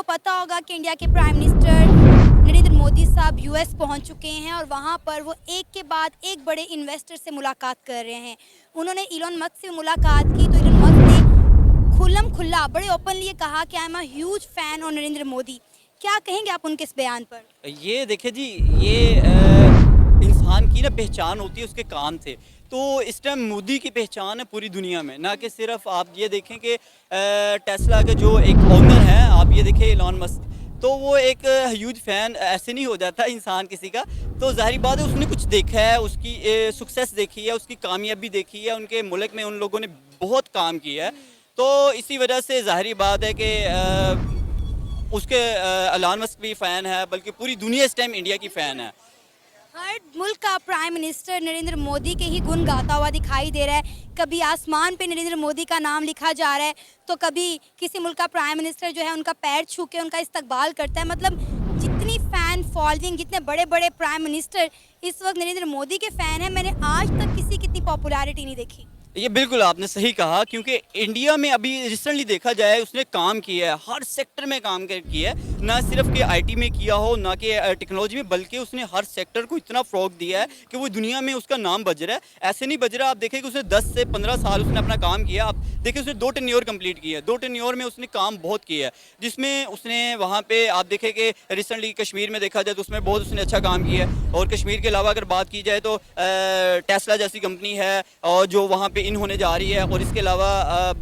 पता होगा कि इंडिया के प्राइम मिनिस्टर नरेंद्र मोदी साहब यूएस पहुंच चुके हैं और वहां पर वो एक के बाद एक बड़े इन्वेस्टर से मुलाकात कर रहे हैं। उन्होंने इलॉन मस्क से मुलाकात की तो इलॉन मस्क ने खुल्लम खुल्ला बड़े ओपनली ये कहा कि I am a huge fan of Narendra Modi. क्या कहेंगे आप उनके इस बयान पर? ये देखिए जी, ये इंसान की ना पहचान होती है उसके काम से। तो इस टाइम मोदी की पहचान है पूरी दुनिया में, ना कि सिर्फ आप ये देखें कि टेस्ला के जो एक ओनर हैं, आप ये देखें इलॉन मस्क, तो वो एक ह्यूज फ़ैन ऐसे नहीं हो जाता इंसान किसी का। तो ज़ाहिर बात है उसने कुछ देखा है, उसकी सक्सेस देखी है, उसकी कामयाबी देखी है, उनके मुल्क में उन लोगों ने बहुत काम किया है। तो इसी वजह से ज़ाहिर बात है कि उसके एलन मस्क भी फ़ैन है, बल्कि पूरी दुनिया इस टाइम इंडिया की फ़ैन है। हर मुल्क का प्राइम मिनिस्टर नरेंद्र मोदी के ही गुण गाता हुआ दिखाई दे रहा है। कभी आसमान पे नरेंद्र मोदी का नाम लिखा जा रहा है तो कभी किसी मुल्क का प्राइम मिनिस्टर जो है उनका पैर छू के उनका इस्तकबाल करता है। मतलब जितनी फ़ैन फॉलोइंग, जितने बड़े बड़े प्राइम मिनिस्टर इस वक्त नरेंद्र मोदी के फ़ैन हैं, मैंने आज तक किसी की इतनी पॉपुलैरिटी नहीं देखी। ये बिल्कुल आपने सही कहा, क्योंकि इंडिया में अभी रिसेंटली देखा जाए उसने काम किया है, हर सेक्टर में काम किया है, ना सिर्फ कि आईटी में किया हो, ना कि टेक्नोलॉजी में, बल्कि उसने हर सेक्टर को इतना फ़रोग दिया है कि वो दुनिया में उसका नाम बज रहा है। ऐसे नहीं बज रहा, आप देखें कि उसने 10 से 15 साल उसने अपना काम किया। आप देखिए उसने 2 टेन्योर कंप्लीट किया है, 2 टेन्योर में उसने काम बहुत किया है, जिसमें उसने वहाँ पे आप देखें कि रिसेंटली कश्मीर में देखा जाए तो उसमें बहुत उसने अच्छा काम किया है। और कश्मीर के अलावा अगर बात की जाए तो टेस्ला जैसी कंपनी है और जो वहाँ पे इन होने जा रही है। और इसके अलावा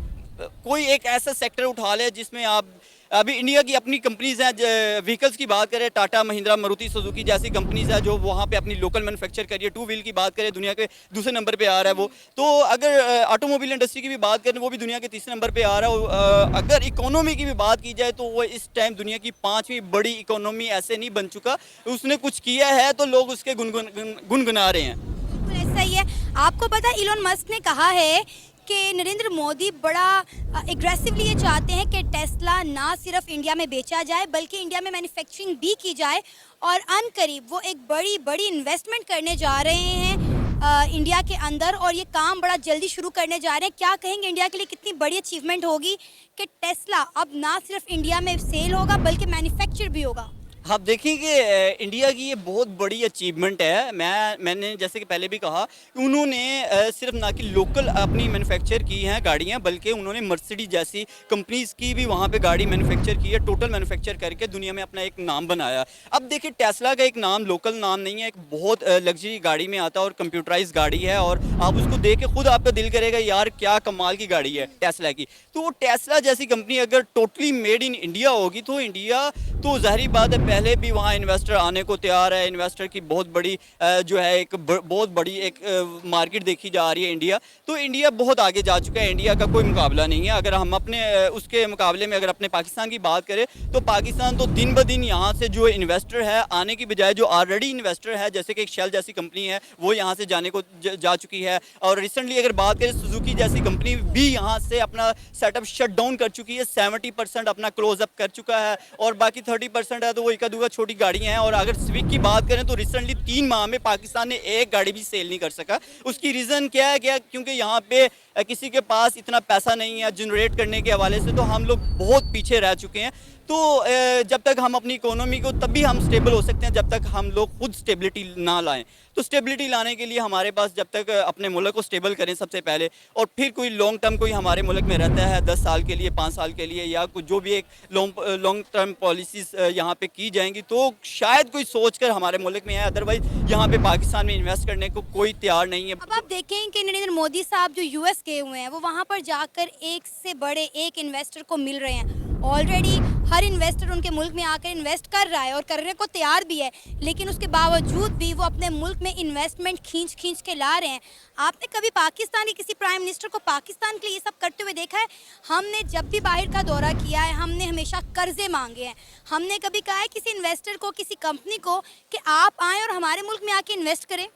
कोई एक ऐसा सेक्टर उठा ले जिसमें आप अभी इंडिया की अपनी कंपनीज हैं, व्हीकल्स की बात करें, टाटा महिंद्रा मारुति सुजुकी जैसी कंपनीज हैं जो वहाँ पे अपनी लोकल मैन्युफैक्चर कर रही है। 2 व्हील की बात करें, दुनिया के दूसरे नंबर पे आ रहा है वो। तो अगर ऑटोमोबाइल इंडस्ट्री की भी बात करें, वो भी दुनिया के तीसरे नंबर पे आ रहा है। अगर इकोनॉमी की भी बात की जाए तो वो इस टाइम दुनिया की 5वीं बड़ी इकोनॉमी ऐसे नहीं बन चुका। उसने कुछ किया है तो लोग उसके गुनगुना रहे हैं। बिल्कुल ऐसा ही है। आपको पता है इलॉन मस्क ने कहा है कि नरेंद्र मोदी बड़ा एग्रेसिवली ये चाहते हैं कि टेस्ला ना सिर्फ इंडिया में बेचा जाए बल्कि इंडिया में मैन्युफैक्चरिंग भी की जाए। और अनकरीब वो एक बड़ी बड़ी इन्वेस्टमेंट करने जा रहे हैं इंडिया के अंदर और ये काम बड़ा जल्दी शुरू करने जा रहे हैं। क्या कहेंगे इंडिया के लिए कितनी बड़ी अचीवमेंट होगी कि टेस्ला अब ना सिर्फ इंडिया में सेल होगा बल्कि मैन्युफैक्चर भी होगा? आप देखिए कि इंडिया की ये बहुत बड़ी अचीवमेंट है। मैंने जैसे कि पहले भी कहा कि उन्होंने सिर्फ ना कि लोकल अपनी मैन्युफैक्चर की हैं गाड़ियाँ, बल्कि उन्होंने मर्सिडीज जैसी कंपनीज़ की भी वहाँ पे गाड़ी मैन्युफैक्चर की है, टोटल मैन्युफैक्चर करके दुनिया में अपना एक नाम बनाया। अब देखिए टेस्ला का एक नाम लोकल नाम नहीं है, एक बहुत लग्जरी गाड़ी में आता है और कंप्यूटराइज गाड़ी है। और आप उसको देख के खुद आपका दिल करेगा यार क्या कमाल की गाड़ी है टेस्ला की। तो वो टेस्ला जैसी कंपनी अगर टोटली मेड इन इंडिया होगी तो इंडिया तो ज़ाहिर बात है पहले भी वहाँ इन्वेस्टर आने को तैयार है। इन्वेस्टर की बहुत बड़ी जो है एक बहुत बड़ी एक मार्केट देखी जा रही है इंडिया। तो इंडिया बहुत आगे जा चुका है, इंडिया का कोई मुकाबला नहीं है। अगर हम अपने उसके मुकाबले में अगर अपने पाकिस्तान की बात करें तो पाकिस्तान तो दिन ब दिन यहाँ से जो इन्वेस्टर है आने की बजाय जो ऑलरेडी इन्वेस्टर है, जैसे कि एक शेल जैसी कंपनी है, वो यहाँ से जाने को जा चुकी है। और रिसेंटली अगर बात करें सुजुकी जैसी कंपनी भी यहाँ से अपना सेटअप शट डाउन कर चुकी है, 70% अपना क्लोज अप कर चुका है और बाकी 30% है तो वो एक छोटी गाड़ियां हैं। और अगर स्विक की बात करें तो रिसेंटली 3 माह में पाकिस्तान ने एक गाड़ी भी सेल नहीं कर सका। उसकी रीज़न क्या है? क्योंकि यहाँ पे किसी के पास इतना पैसा नहीं है जनरेट करने के हवाले से, तो हम लोग बहुत पीछे रह चुके हैं। तो जब तक हम अपनी इकोनॉमी को तभी हम स्टेबल हो सकते हैं जब तक हम लोग खुद स्टेबिलिटी ना लाएं। तो स्टेबिलिटी लाने के लिए हमारे पास जब तक अपने मुल्क को स्टेबल करें सबसे पहले, और फिर कोई लॉन्ग टर्म कोई हमारे मुल्क में रहता है 10 साल के लिए, 5 साल के लिए, या कुछ जो भी एक लॉन्ग टर्म पॉलिसीज़ यहाँ पे की जाएंगी तो शायद कोई सोच कर हमारे मुल्क में है। अदरवाइज़ यहाँ पे पाकिस्तान में इन्वेस्ट करने को कोई तैयार नहीं है। अब आप देखें कि नरेंद्र मोदी साहब जो यूएस गए हुए हैं वो वहाँ पर जाकर एक से बड़े एक इन्वेस्टर को मिल रहे हैं। ऑलरेडी हर इन्वेस्टर उनके मुल्क में आकर इन्वेस्ट कर रहा है और करने को तैयार भी है, लेकिन उसके बावजूद भी वो अपने मुल्क में इन्वेस्टमेंट खींच खींच के ला रहे हैं। आपने कभी पाकिस्तान के किसी प्राइम मिनिस्टर को पाकिस्तान के लिए ये सब करते हुए देखा है? हमने जब भी बाहर का दौरा किया है हमने हमेशा कर्जे मांगे हैं। हमने कभी कहा है किसी इन्वेस्टर को, किसी कंपनी को कि आप आएँ और हमारे मुल्क में आके इन्वेस्ट करें?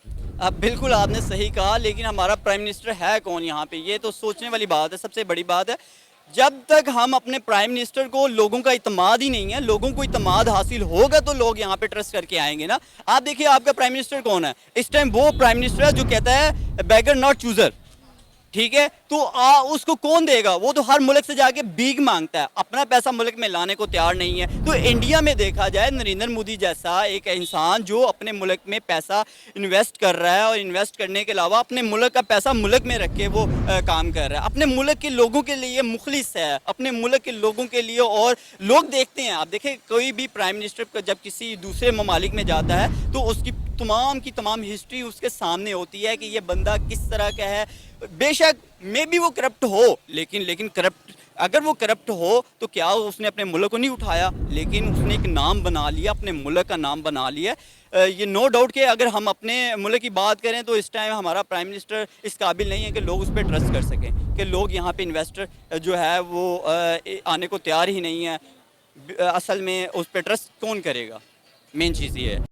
अब बिल्कुल आपने सही कहा, लेकिन हमारा प्राइम मिनिस्टर है कौन यहाँ पे? ये तो सोचने वाली बात है, सबसे बड़ी बात है। जब तक हम अपने प्राइम मिनिस्टर को लोगों का इत्मीनान ही नहीं है, लोगों को इत्मीनान हासिल होगा तो लोग यहाँ पे ट्रस्ट करके आएंगे ना। आप देखिए आपका प्राइम मिनिस्टर कौन है इस टाइम? वो प्राइम मिनिस्टर है जो कहता है बेगर नॉट चूज़र। ठीक है, तो उसको कौन देगा? वो तो हर मुल्क से जाके भीख मांगता है, अपना पैसा मुल्क में लाने को तैयार नहीं है। तो इंडिया में देखा जाए नरेंद्र मोदी जैसा एक इंसान जो अपने मुल्क में पैसा इन्वेस्ट कर रहा है और इन्वेस्ट करने के अलावा अपने मुल्क का पैसा मुल्क में रख के वो काम कर रहा है, अपने मुल्क के लोगों के लिए मुखलिस है, अपने मुल्क के लोगों के लिए। और लोग देखते हैं, आप देखें कोई भी प्राइम मिनिस्टर जब किसी दूसरे ममालिक में जाता है तो उसकी तमाम की तमाम हिस्ट्री उसके सामने होती है कि ये बंदा किस तरह का है। बेशक मे बी वो करप्ट हो, लेकिन करप्ट, अगर वो करप्ट हो तो क्या उसने अपने मुल्क को नहीं उठाया, लेकिन उसने एक नाम बना लिया, अपने मुल्क का नाम बना लिया। ये नो डाउट कि अगर हम अपने मुल्क की बात करें तो इस टाइम हमारा प्राइम मिनिस्टर इस काबिल नहीं है कि लोग उस पर ट्रस्ट कर सकें, कि लोग यहाँ पे इन्वेस्टर जो है वो आने को तैयार ही नहीं है। असल में उस पर ट्रस्ट कौन करेगा? मेन चीज़ ये है।